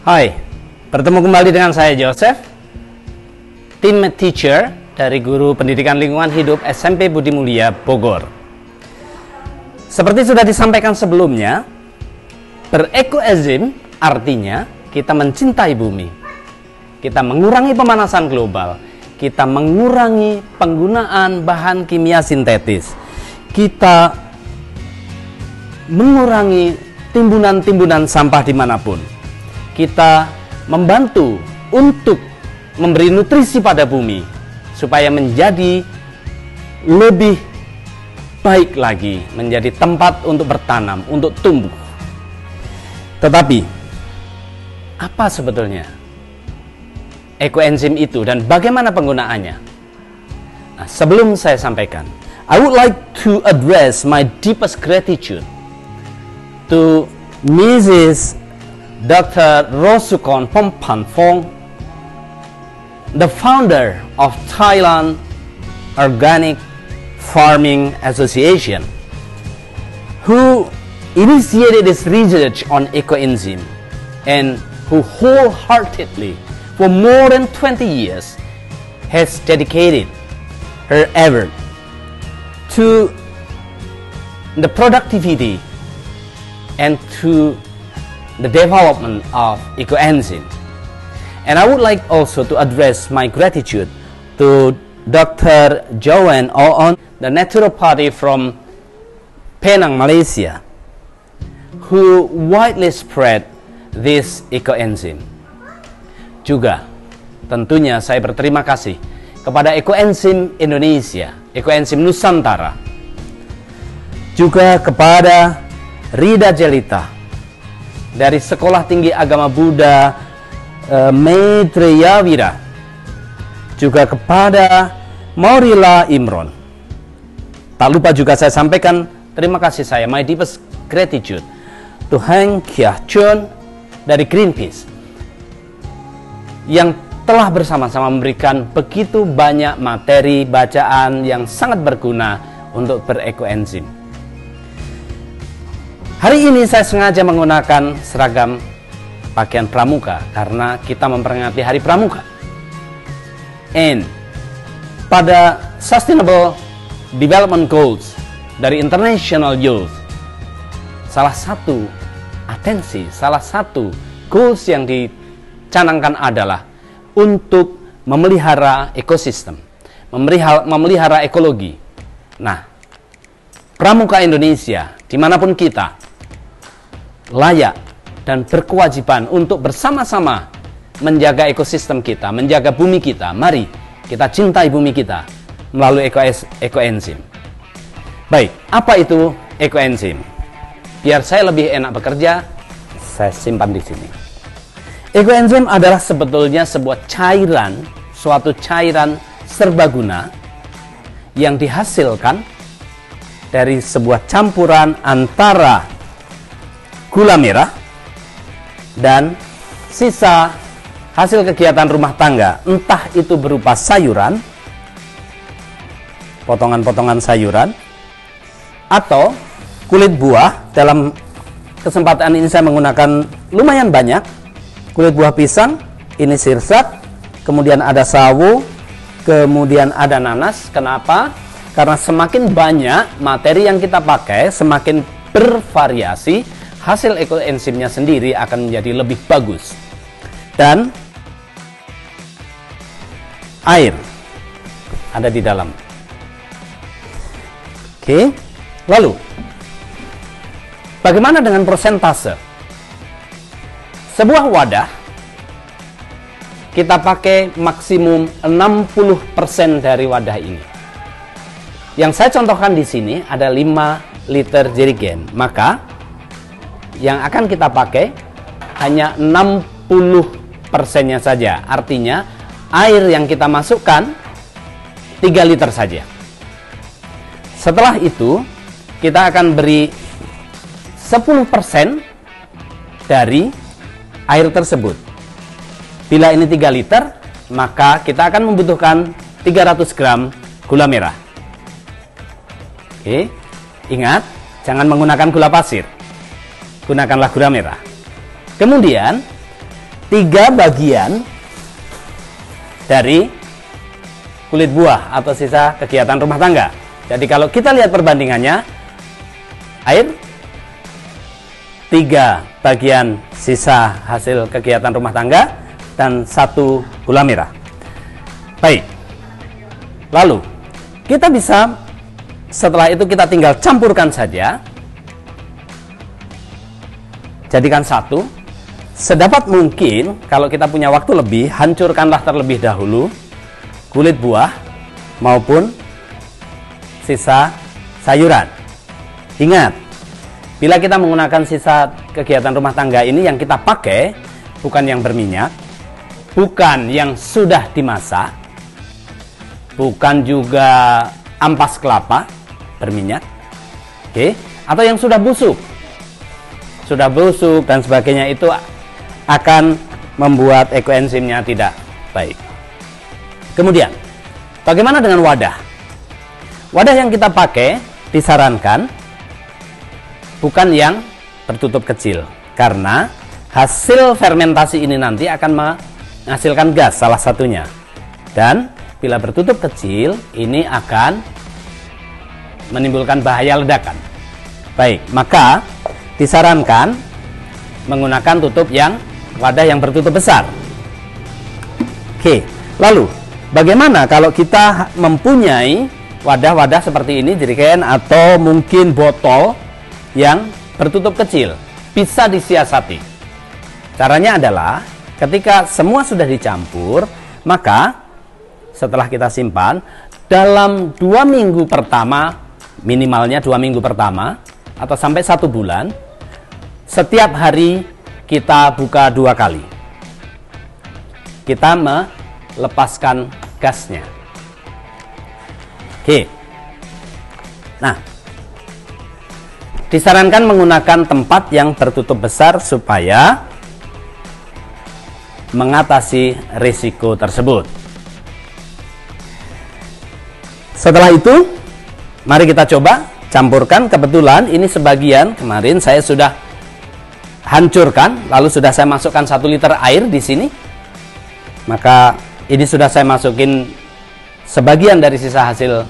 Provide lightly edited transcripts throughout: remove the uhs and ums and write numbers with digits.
Hai, bertemu kembali dengan saya Joseph, tim teacher dari Guru Pendidikan Lingkungan Hidup SMP Budi Mulia, Bogor. Seperti sudah disampaikan sebelumnya, berekoenzim artinya kita mencintai bumi, kita mengurangi pemanasan global, kita mengurangi penggunaan bahan kimia sintetis, kita mengurangi timbunan-timbunan sampah dimanapun. Kita membantu untuk memberi nutrisi pada bumi supaya menjadi lebih baik lagi, menjadi tempat untuk bertanam, untuk tumbuh. Tetapi apa sebetulnya ekoenzim itu dan bagaimana penggunaannya? Nah, sebelum saya sampaikan, I would like to address my deepest gratitude to Mrs. Dr. Rosukon Pompanfong, the founder of Thailand Organic Farming Association, who initiated this research on ecoenzym and who wholeheartedly, for more than 20 years, has dedicated her effort to the productivity and to the development of ecoenzym. And I would like also to address my gratitude to Dr. Joanne Oon, the naturopathy from Penang, Malaysia, who widely spread this ecoenzym. Juga tentunya saya berterima kasih kepada Ekoenzim Indonesia, Ekoenzim Nusantara, juga kepada Rida Jelita dari Sekolah Tinggi Agama Buddha Maitreyawira, juga kepada Maurila Imron. Tak lupa juga saya sampaikan terima kasih saya, my deepest gratitude, to Hang Kia Chun dari Greenpeace, yang telah bersama-sama memberikan begitu banyak materi bacaan yang sangat berguna untuk berekoenzim. Hari ini saya sengaja menggunakan seragam pakaian pramuka karena kita memperingati Hari Pramuka. And pada Sustainable Development Goals dari International Youth, salah satu goals yang dicanangkan adalah untuk memelihara ekosistem, memelihara ekologi. Nah, Pramuka Indonesia, dimanapun kita, layak dan berkewajiban untuk bersama-sama menjaga ekosistem kita, menjaga bumi kita. Mari kita cintai bumi kita melalui ekoenzim. Baik, apa itu ekoenzim? Biar saya lebih enak bekerja, saya simpan di sini. Ekoenzim adalah sebetulnya sebuah cairan, suatu cairan serbaguna yang dihasilkan dari sebuah campuran antara gula merah dan sisa hasil kegiatan rumah tangga, entah itu berupa sayuran, potongan-potongan sayuran, atau kulit buah. Dalam kesempatan ini saya menggunakan lumayan banyak kulit buah pisang, ini sirsak, kemudian ada sawo, kemudian ada nanas. Kenapa? Karena semakin banyak materi yang kita pakai, semakin bervariasi, hasil ekoenzimnya sendiri akan menjadi lebih bagus. Dan air ada di dalam. Oke, lalu bagaimana dengan persentase? Sebuah wadah kita pakai maksimum 60% dari wadah ini. Yang saya contohkan di sini ada 5 liter jerigen, maka yang akan kita pakai hanya 60%-nya saja. Artinya air yang kita masukkan 3 liter saja. Setelah itu kita akan beri 10% dari air tersebut. Bila ini 3 liter, maka kita akan membutuhkan 300 gram gula merah. Oke, ingat jangan menggunakan gula pasir, gunakanlah gula merah. Kemudian 3 bagian dari kulit buah atau sisa kegiatan rumah tangga. Jadi kalau kita lihat perbandingannya, air 3 bagian sisa hasil kegiatan rumah tangga dan 1 gula merah. Baik, lalu kita bisa, setelah itu kita tinggal campurkan saja, jadikan satu. Sedapat mungkin kalau kita punya waktu lebih, hancurkanlah terlebih dahulu kulit buah maupun sisa sayuran. Ingat, bila kita menggunakan sisa kegiatan rumah tangga ini, yang kita pakai bukan yang berminyak, bukan yang sudah dimasak, bukan juga ampas kelapa berminyak, oke, atau yang sudah busuk dan sebagainya, itu akan membuat ekoenzimnya tidak baik. Kemudian, bagaimana dengan wadah? Wadah yang kita pakai disarankan bukan yang tertutup kecil, karena hasil fermentasi ini nanti akan menghasilkan gas salah satunya, dan bila bertutup kecil ini akan menimbulkan bahaya ledakan. Baik, maka disarankan menggunakan tutup yang wadah yang bertutup besar. Oke, lalu bagaimana kalau kita mempunyai wadah-wadah seperti ini, jerigen atau mungkin botol yang bertutup kecil? Bisa disiasati. Caranya adalah ketika semua sudah dicampur, maka setelah kita simpan dalam 2 minggu pertama, minimalnya 2 minggu pertama atau sampai 1 bulan, setiap hari kita buka 2 kali. Kita melepaskan gasnya. Oke. Nah, disarankan menggunakan tempat yang tertutup besar supaya mengatasi risiko tersebut. Setelah itu, mari kita coba campurkan. Kebetulan ini sebagian kemarin saya sudah hancurkan, lalu sudah saya masukkan 1 liter air di sini. Maka ini sudah saya masukin sebagian dari sisa hasil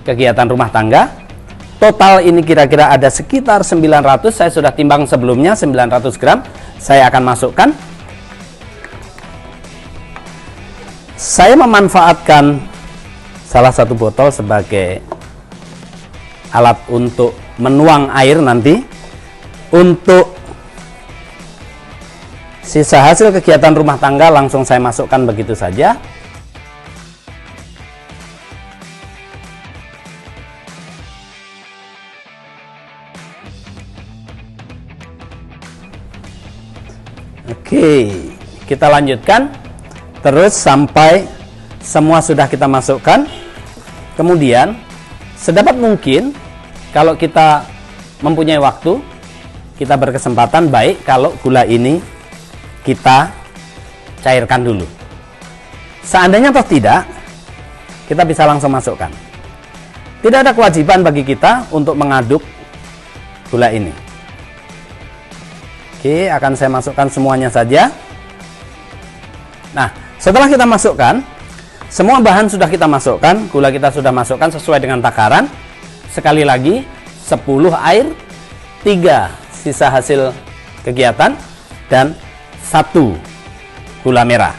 kegiatan rumah tangga. Total ini kira-kira ada sekitar 900, saya sudah timbang sebelumnya 900 gram. Saya akan masukkan. Saya memanfaatkan salah satu botol sebagai alat untuk menuang air nanti. Untuk sisa hasil kegiatan rumah tangga langsung saya masukkan begitu saja. Oke, kita lanjutkan terus sampai semua sudah kita masukkan. Kemudian sedapat mungkin kalau kita mempunyai waktu, kita berkesempatan baik kalau gula ini kita cairkan dulu. Seandainya toh tidak, kita bisa langsung masukkan. Tidak ada kewajiban bagi kita untuk mengaduk gula ini. Oke, akan saya masukkan semuanya saja. Nah, setelah kita masukkan, semua bahan sudah kita masukkan, gula kita sudah masukkan sesuai dengan takaran. Sekali lagi, 10 air, 3 sisa hasil kegiatan, dan 1 gula merah.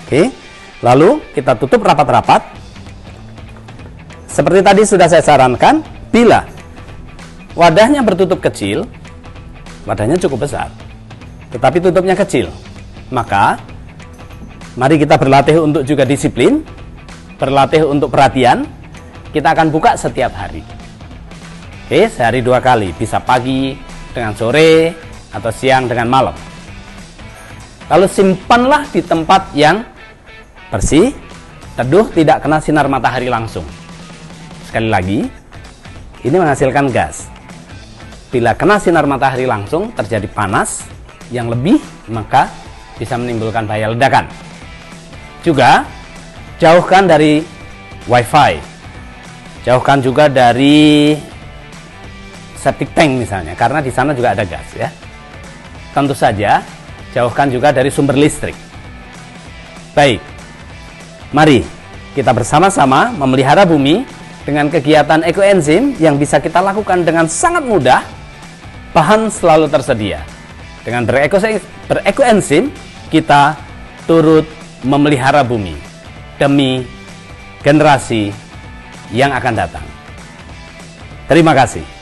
Oke, lalu kita tutup rapat-rapat. Seperti tadi sudah saya sarankan, bila wadahnya bertutup kecil, wadahnya cukup besar, tetapi tutupnya kecil, maka mari kita berlatih untuk juga disiplin, berlatih untuk perhatian. Kita akan buka setiap hari. Oke, sehari 2 kali, bisa pagi dengan sore atau siang dengan malam. Lalu simpanlah di tempat yang bersih, teduh, tidak kena sinar matahari langsung. Sekali lagi, ini menghasilkan gas. Bila kena sinar matahari langsung, terjadi panas yang lebih, maka bisa menimbulkan bahaya ledakan. Juga, jauhkan dari wifi. Jauhkan juga dari septic tank misalnya, karena di sana juga ada gas ya. Tentu saja, jauhkan juga dari sumber listrik. Baik, mari kita bersama-sama memelihara bumi dengan kegiatan ekoenzim yang bisa kita lakukan dengan sangat mudah. Bahan selalu tersedia. Dengan berekoenzim, kita turut memelihara bumi demi generasi yang akan datang. Terima kasih.